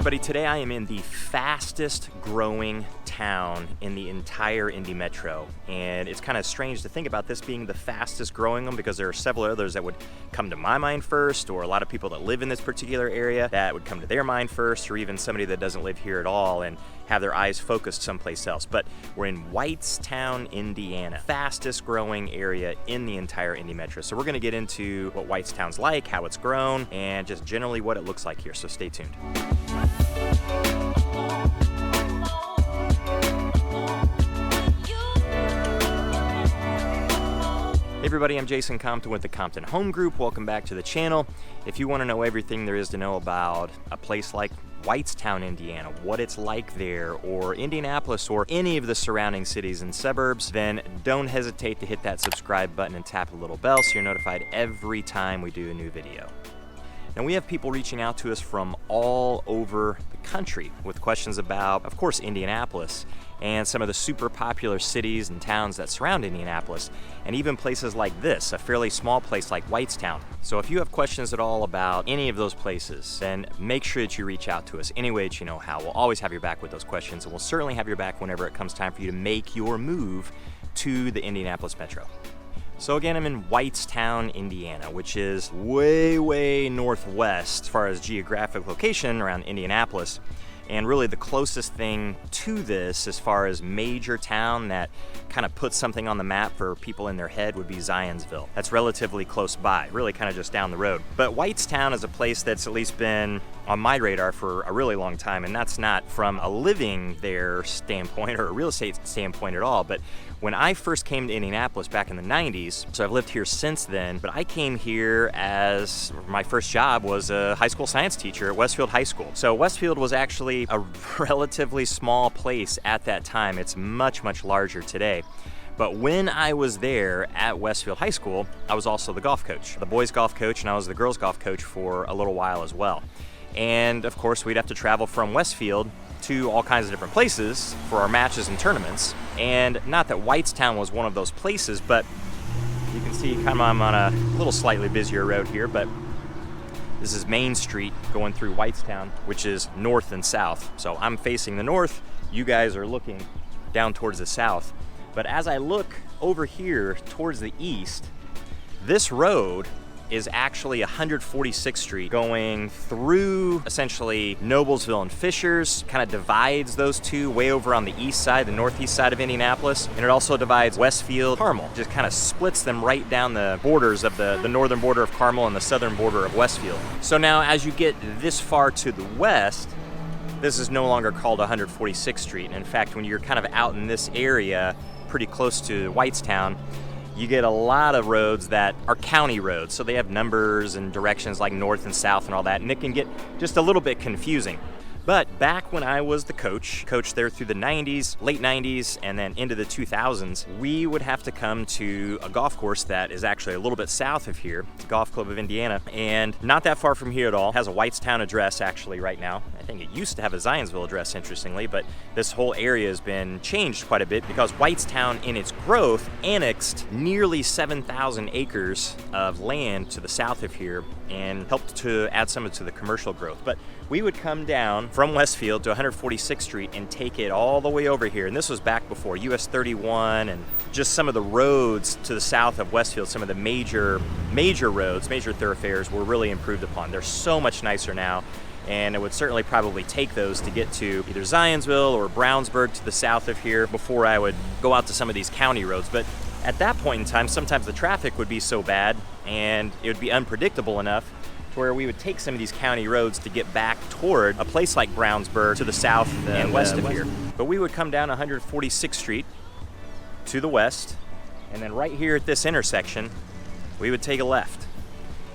everybody, today I am in the fastest growing town in the entire Indy Metro, and it's kind of strange to think about this being the fastest growing one because there are several others that would come to my mind first, or a lot of people that live in this particular area that would come to their mind first, or even somebody that doesn't live here at all and have their eyes focused someplace else. But we're in Whitestown, Indiana, fastest growing area in the entire Indy Metro. So we're going to get into what Whitestown's like, how it's grown, and just generally what it looks like here. So stay tuned. Hey everybody, I'm Jason Compton with the Compton Home Group. Welcome back to the channel. If you want to know everything there is to know about a place like Whitestown, Indiana, what it's like there, or Indianapolis, or any of the surrounding cities and suburbs, then don't hesitate to hit that subscribe button and tap the little bell so you're notified every time we do a new video. Now, we have people reaching out to us from all over the country with questions about, of course, Indianapolis and some of the super popular cities and towns that surround Indianapolis, and even places like this, a fairly small place like Whitestown. So if you have questions at all about any of those places, then make sure that you reach out to us any way that you know how. We'll always have your back with those questions, and we'll certainly have your back whenever it comes time for you to make your move to the Indianapolis Metro. So again, I'm in Whitestown, Indiana, which is way northwest as far as geographic location around Indianapolis. And really the closest thing to this as far as major town that kind of puts something on the map for people in their head would be Zionsville. That's relatively close by, really kind of just down the road. But Whitestown is a place that's at least been on my radar for a really long time, and that's not from a living there standpoint or a real estate standpoint at all. But when I first came to Indianapolis back in the 90s, so I've lived here since then, but I came here as my first job was a high school science teacher at Westfield High School. So Westfield was actually a relatively small place at that time. It's much larger today. But when I was there at Westfield High School, I was also the golf coach, the boys golf coach, and I was the girls golf coach for a little while as well. And of course, we'd have to travel from Westfield to all kinds of different places for our matches and tournaments. And not that Whitestown was one of those places, but you can see kind of I'm on a little slightly busier road here, but this is Main Street going through Whitestown, which is north and south. So I'm facing the north, you guys are looking down towards the south. But as I look over here towards the east, this road is actually 146th Street going through essentially Noblesville and Fishers, kind of divides those two way over on the east side, the northeast side of Indianapolis, and it also divides Westfield, Carmel, just kind of splits them right down the borders of the northern border of Carmel and the southern border of Westfield. So now as you get this far to the west, this is no longer called 146th Street. And in fact, when you're kind of out in this area, pretty close to Whitestown, you get a lot of roads that are county roads. So they have numbers and directions like north and south and all that, and it can get just a little bit confusing. But back when I was the coach there through the 90s, late 90s, and then into the 2000s, we would have to come to a golf course that is actually a little bit south of here, the Golf Club of Indiana, and not that far from here at all. It has a Whitestown address actually right now. I think it used to have a Zionsville address, interestingly, but this whole area has been changed quite a bit because Whitestown in its growth annexed nearly 7,000 acres of land to the south of here and helped to add some to the commercial growth. But we would come down from Westfield to 146th Street and take it all the way over here. And this was back before US 31 and just some of the roads to the south of Westfield, some of the major roads, major thoroughfares were really improved upon. They're so much nicer now. And it would certainly probably take those to get to either Zionsville or Brownsburg to the south of here before I would go out to some of these county roads. But at that point in time, sometimes the traffic would be so bad and it would be unpredictable enough to where we would take some of these county roads to get back toward a place like Brownsburg to the south and west of here. But we would come down 146th Street to the west, and then right here at this intersection, we would take a left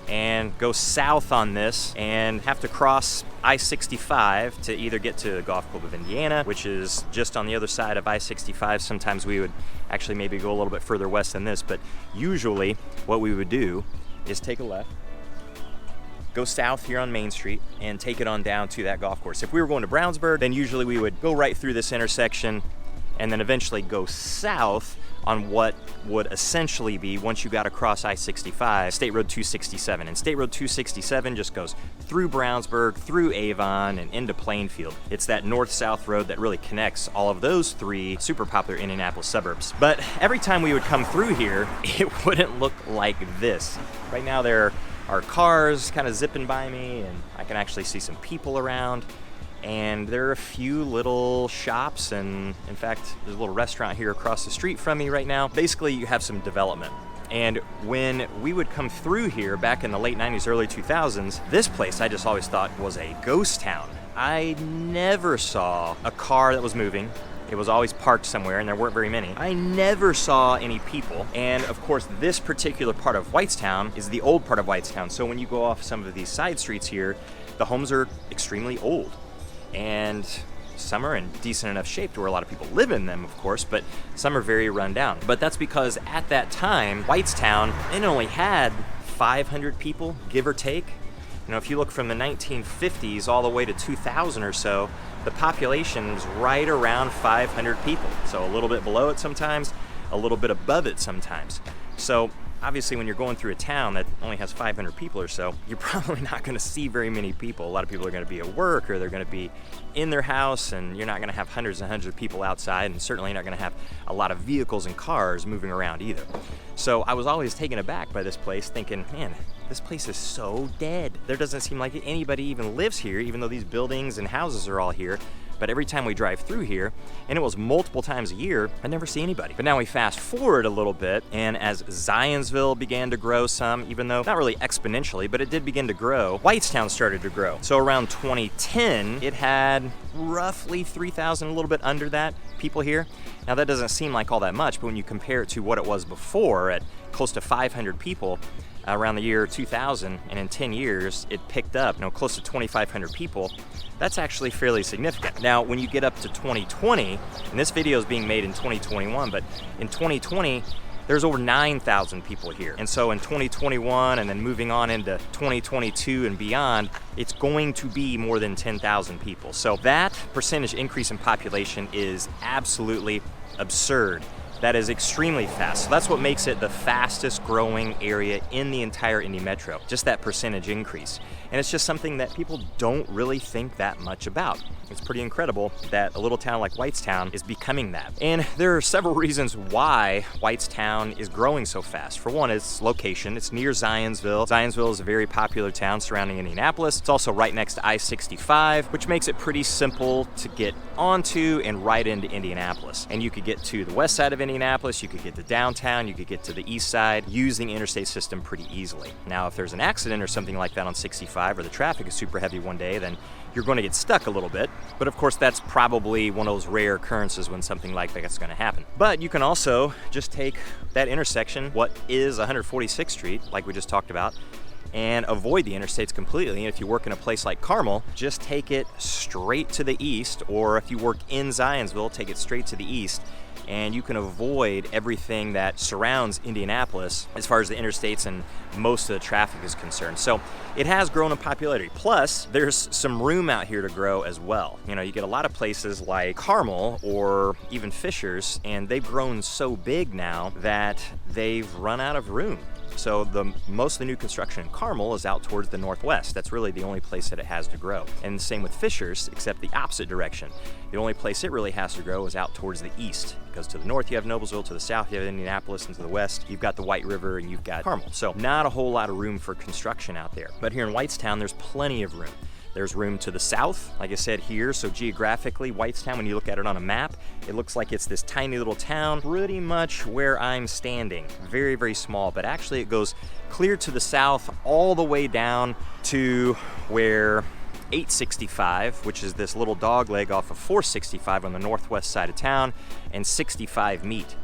and go south on this and have to cross I-65 to either get to the Golf Club of Indiana, which is just on the other side of I-65. Sometimes we would actually maybe go a little bit further west than this, but usually what we would do is take a left, go south here on Main Street, and take it on down to that golf course. If we were going to Brownsburg, then usually we would go right through this intersection and then eventually go south on what would essentially be, once you got across I-65, State Road 267. And State Road 267 just goes through Brownsburg, through Avon, and into Plainfield. It's that north-south road that really connects all of those three super popular Indianapolis suburbs. But every time we would come through here, it wouldn't look like this. Right now there are cars kind of zipping by me, and I can actually see some people around. And there are a few little shops, and in fact, there's a little restaurant here across the street from me right now. Basically, you have some development. And when we would come through here back in the late 90s, early 2000s, this place I just always thought was a ghost town. I never saw a car that was moving. It was always parked somewhere, and there weren't very many. I never saw any people. And of course, this particular part of Whitestown is the old part of Whitestown. So when you go off some of these side streets here, the homes are extremely old. And some are in decent enough shape to where a lot of people live in them, of course, but some are very run down. But that's because at that time, Whitestown, it only had 500 people, give or take. You know, if you look from the 1950s all the way to 2000 or so, the population is right around 500 people. So a little bit below it sometimes, a little bit above it sometimes. So obviously, when you're going through a town that only has 500 people or so, you're probably not going to see very many people. A lot of people are going to be at work, or they're going to be in their house, and you're not going to have hundreds and hundreds of people outside, and certainly not going to have a lot of vehicles and cars moving around either. So I was always taken aback by this place, thinking, man, this place is so dead. There doesn't seem like anybody even lives here, even though these buildings and houses are all here. But every time we drive through here, and it was multiple times a year, I never see anybody. But now we fast forward a little bit, and as Zionsville began to grow some, even though not really exponentially, but it did begin to grow, Whitestown started to grow. So around 2010, it had roughly 3,000, a little bit under that, people here. Now that doesn't seem like all that much, but when you compare it to what it was before at close to 500 people, around the year 2000, and in 10 years it picked up, close to 2,500 people. That's actually fairly significant. Now, when you get up to 2020, and this video is being made in 2021, but in 2020, there's over 9,000 people here. And so in 2021, and then moving on into 2022 and beyond, it's going to be more than 10,000 people. So that percentage increase in population is absolutely absurd. That is extremely fast. So that's what makes it the fastest growing area in the entire Indy Metro, just that percentage increase. And it's just something that people don't really think that much about. It's pretty incredible that a little town like Whitestown is becoming that. And there are several reasons why Whitestown is growing so fast. For one, its location. It's near Zionsville. Zionsville is a very popular town surrounding Indianapolis. It's also right next to I-65, which makes it pretty simple to get onto and right into Indianapolis. And you could get to the west side of Indianapolis, you could get to downtown, you could get to the east side using the interstate system pretty easily. Now, if there's an accident or something like that on 65, or the traffic is super heavy one day, then you're going to get stuck a little bit. But of course, that's probably one of those rare occurrences when something like that's going to happen. But you can also just take that intersection, what is 146th Street, like we just talked about, and avoid the interstates completely. And if you work in a place like Carmel, just take it straight to the east, or if you work in Zionsville, take it straight to the east, and you can avoid everything that surrounds Indianapolis as far as the interstates and most of the traffic is concerned. So it has grown in popularity. Plus, there's some room out here to grow as well. You get a lot of places like Carmel or even Fishers, and they've grown so big now that they've run out of room. So most of the new construction in Carmel is out towards the northwest. That's really the only place that it has to grow. And the same with Fishers, except the opposite direction. The only place it really has to grow is out towards the east, because to the north you have Noblesville, to the south you have Indianapolis, and to the west you've got the White River and you've got Carmel. So not a whole lot of room for construction out there. But here in Whitestown, there's plenty of room. There's room to the south, like I said here, so geographically, Whitestown, when you look at it on a map, it looks like it's this tiny little town, pretty much where I'm standing. Very, very small, but actually it goes clear to the south all the way down to where 865, which is this little dog leg off of 465 on the northwest side of town, and 65 meet.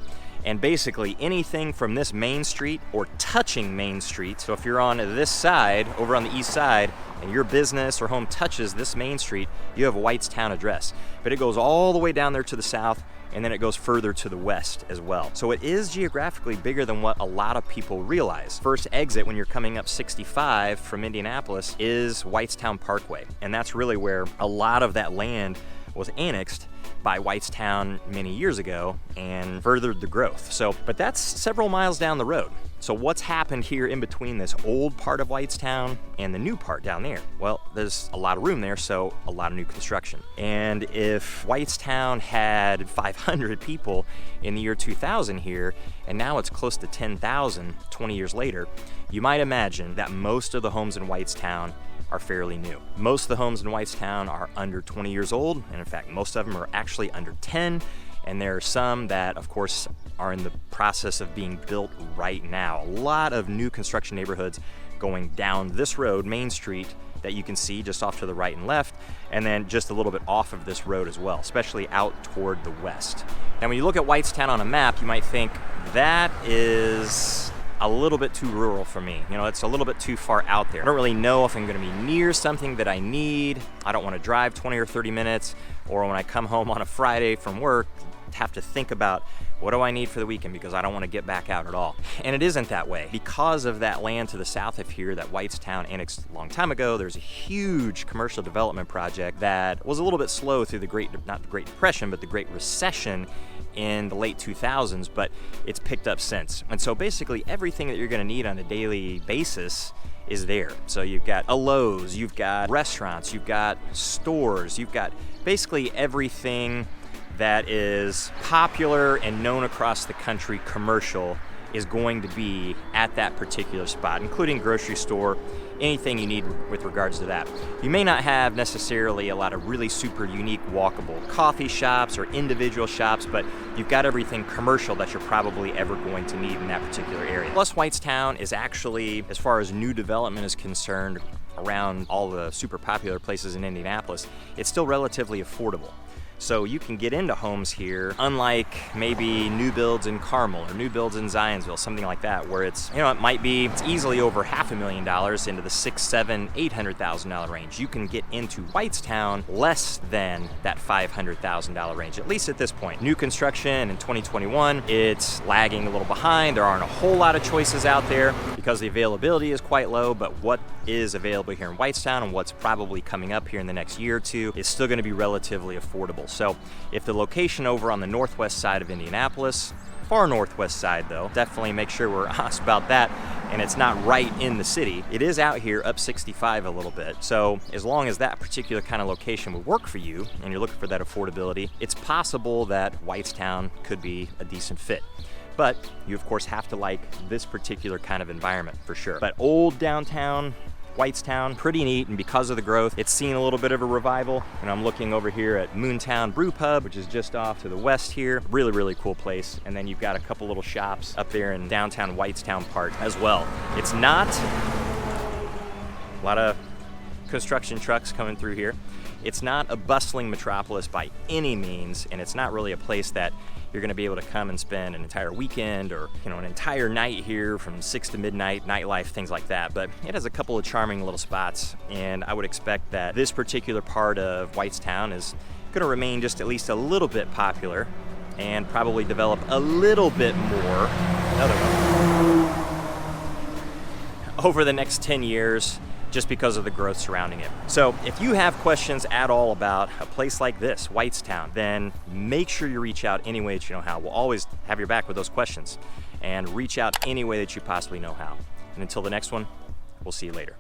And basically anything from this main street or touching Main Street, so if you're on this side, over on the east side, and your business or home touches this main street, you have a Whitestown address. But it goes all the way down there to the south, and then it goes further to the west as well. So it is geographically bigger than what a lot of people realize. First exit when you're coming up 65 from Indianapolis is Whitestown Parkway, and that's really where a lot of that land was annexed by Whitestown many years ago and furthered the growth. But that's several miles down the road. So what's happened here in between this old part of Whitestown and the new part down there? Well, there's a lot of room there, so a lot of new construction. And if Whitestown had 500 people in the year 2000 here, and now it's close to 10,000 20 years later, you might imagine that most of the homes in Whitestown are fairly new. Most of the homes in Whitestown are under 20 years old, and in fact, most of them are actually under 10. And there are some that, of course, are in the process of being built right now. A lot of new construction neighborhoods going down this road, Main Street, that you can see just off to the right and left, and then just a little bit off of this road as well, especially out toward the west. Now, when you look at Whitestown on a map, you might think that is a little bit too rural for me. You know, it's a little bit too far out there. I don't really know if I'm gonna be near something that I need. I don't wanna drive 20 or 30 minutes, or when I come home on a Friday from work, have to think about what do I need for the weekend because I don't want to get back out at all. And it isn't that way. Because of that land to the south of here that Whitestown annexed a long time ago, there's a huge commercial development project that was a little bit slow through not the Great Depression, but the Great Recession in the late 2000s, but it's picked up since. And so basically everything that you're going to need on a daily basis is there. So you've got a Lowe's, you've got restaurants, you've got stores, you've got basically everything that is popular and known across the country commercial is going to be at that particular spot, including grocery store, anything you need with regards to that. You may not have necessarily a lot of really super unique walkable coffee shops or individual shops, but you've got everything commercial that you're probably ever going to need in that particular area. Plus, Whitestown is actually, as far as new development is concerned, around all the super popular places in Indianapolis, it's still relatively affordable. So you can get into homes here, unlike maybe new builds in Carmel or new builds in Zionsville, something like that, where it's easily over $500,000 into the $600,000, $700,000, $800,000 range. You can get into Whitestown less than that $500,000 range, at least at this point. New construction in 2021, it's lagging a little behind. There aren't a whole lot of choices out there because the availability is quite low, but what is available here in Whitestown and what's probably coming up here in the next year or two is still going to be relatively affordable. So if the location over on the northwest side of Indianapolis, far northwest side though, definitely make sure we're honest about that, and it's not right in the city. It is out here up 65 a little bit. So as long as that particular kind of location would work for you and you're looking for that affordability, it's possible that Whitestown could be a decent fit. But you of course have to like this particular kind of environment for sure. But old downtown Whitestown, pretty neat, and because of the growth, it's seen a little bit of a revival. And I'm looking over here at Moontown Brew Pub, which is just off to the west here. Really, really cool place. And then you've got a couple little shops up there in downtown Whitestown part as well. It's not a lot of construction trucks coming through here. It's not a bustling metropolis by any means, and it's not really a place that you're going to be able to come and spend an entire weekend or an entire night here from 6 to midnight, nightlife, things like that. But it has a couple of charming little spots, and I would expect that this particular part of Whitestown is going to remain just at least a little bit popular and probably develop a little bit more over the next 10 years just because of the growth surrounding it. So if you have questions at all about a place like this, Whitestown, then make sure you reach out any way that you know how. We'll always have your back with those questions, and reach out any way that you possibly know how. And until the next one, we'll see you later.